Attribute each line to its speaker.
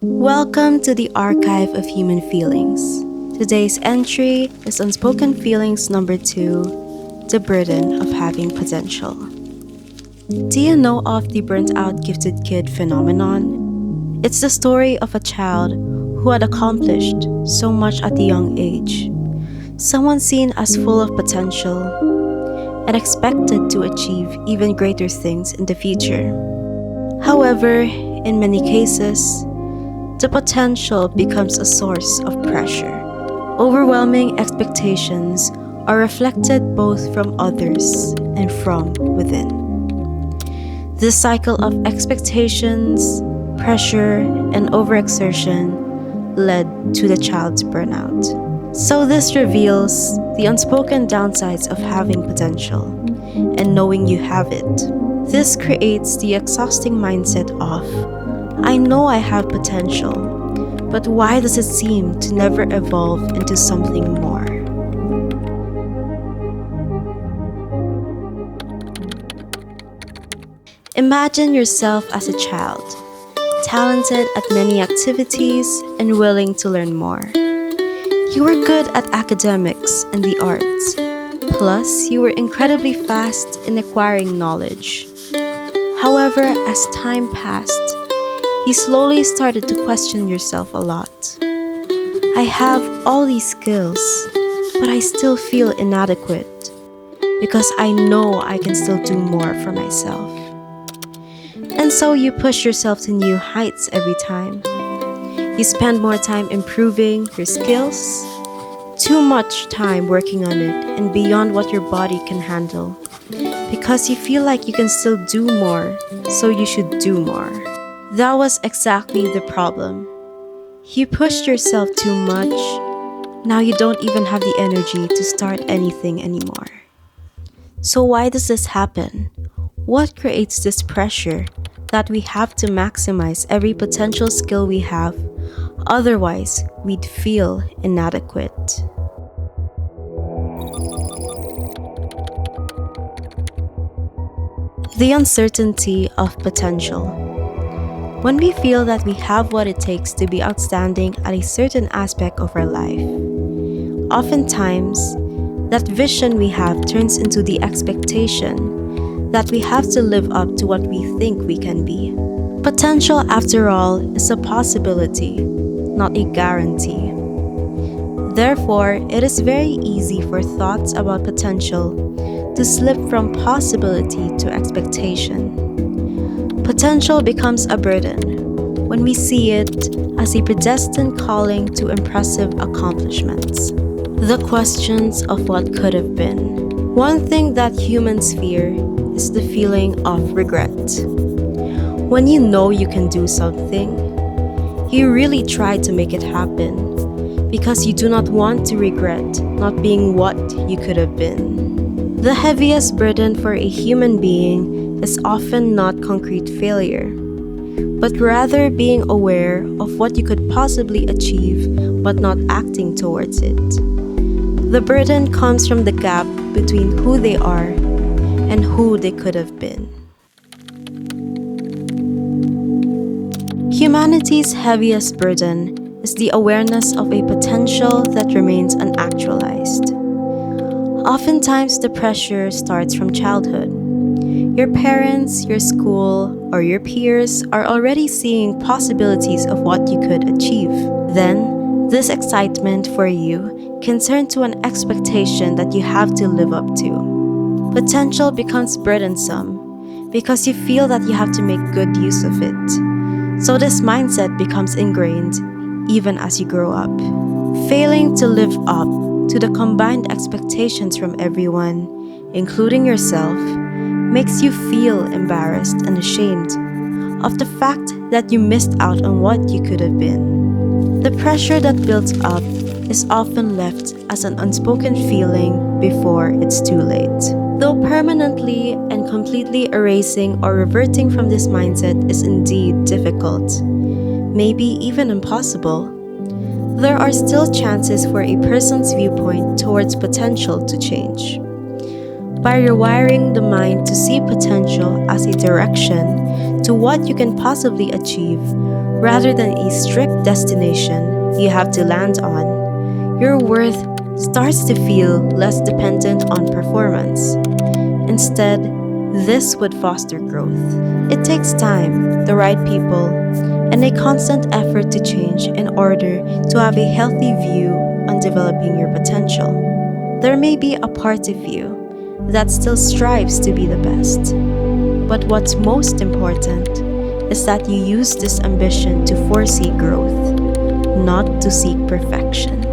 Speaker 1: Welcome to the Archive of Human Feelings. Today's entry is Unspoken Feelings number 2, The Burden of Having Potential. Do you know of the burnt out gifted kid phenomenon? It's the story of a child who had accomplished so much at a young age. Someone seen as full of potential and expected to achieve even greater things in the future. However, in many cases, the potential becomes a source of pressure. Overwhelming expectations are reflected both from others and from within. This cycle of expectations, pressure, and overexertion led to the child's burnout. So this reveals the unspoken downsides of having potential and knowing you have it. This creates the exhausting mindset of, I know I have potential, but why does it seem to never evolve into something more? Imagine yourself as a child, talented at many activities and willing to learn more. You were good at academics and the arts, plus you were incredibly fast in acquiring knowledge. However, as time passed, you slowly started to question yourself a lot. I have all these skills, but I still feel inadequate because I know I can still do more for myself. And so you push yourself to new heights every time. You spend more time improving your skills, too much time working on it and beyond what your body can handle, because you feel like you can still do more, so you should do more. That was exactly the problem. You pushed yourself too much. Now you don't even have the energy to start anything anymore. So why does this happen? What creates this pressure that we have to maximize every potential skill we have, otherwise we'd feel inadequate? The uncertainty of potential. When we feel that we have what it takes to be outstanding at a certain aspect of our life, oftentimes that vision we have turns into the expectation that we have to live up to what we think we can be. Potential, after all, is a possibility, not a guarantee. Therefore, it is very easy for thoughts about potential to slip from possibility to expectation. Potential becomes a burden when we see it as a predestined calling to impressive accomplishments. The questions of what could have been. One thing that humans fear is the feeling of regret. When you know you can do something, you really try to make it happen because you do not want to regret not being what you could have been. The heaviest burden for a human being is often not concrete failure, but rather being aware of what you could possibly achieve but not acting towards it. The burden comes from the gap between who they are and who they could have been. Humanity's heaviest burden is the awareness of a potential that remains unactualized. Oftentimes, the pressure starts from childhood. Your parents, your school, or your peers are already seeing possibilities of what you could achieve. Then, this excitement for you can turn to an expectation that you have to live up to. Potential becomes burdensome because you feel that you have to make good use of it. So this mindset becomes ingrained even as you grow up. Failing to live up to the combined expectations from everyone, including yourself, makes you feel embarrassed and ashamed of the fact that you missed out on what you could have been. The pressure that builds up is often left as an unspoken feeling before it's too late. Though permanently and completely erasing or reverting from this mindset is indeed difficult, maybe even impossible, there are still chances for a person's viewpoint towards potential to change. By rewiring the mind to see potential as a direction to what you can possibly achieve Rather than a strict destination you have to land on, your worth starts to feel less dependent on performance. Instead, this would foster growth. It takes time, the right people, and a constant effort to change in order to have a healthy view on developing your potential. There may be a part of you that still strives to be the best, but what's most important is that you use this ambition to foresee growth, not to seek perfection.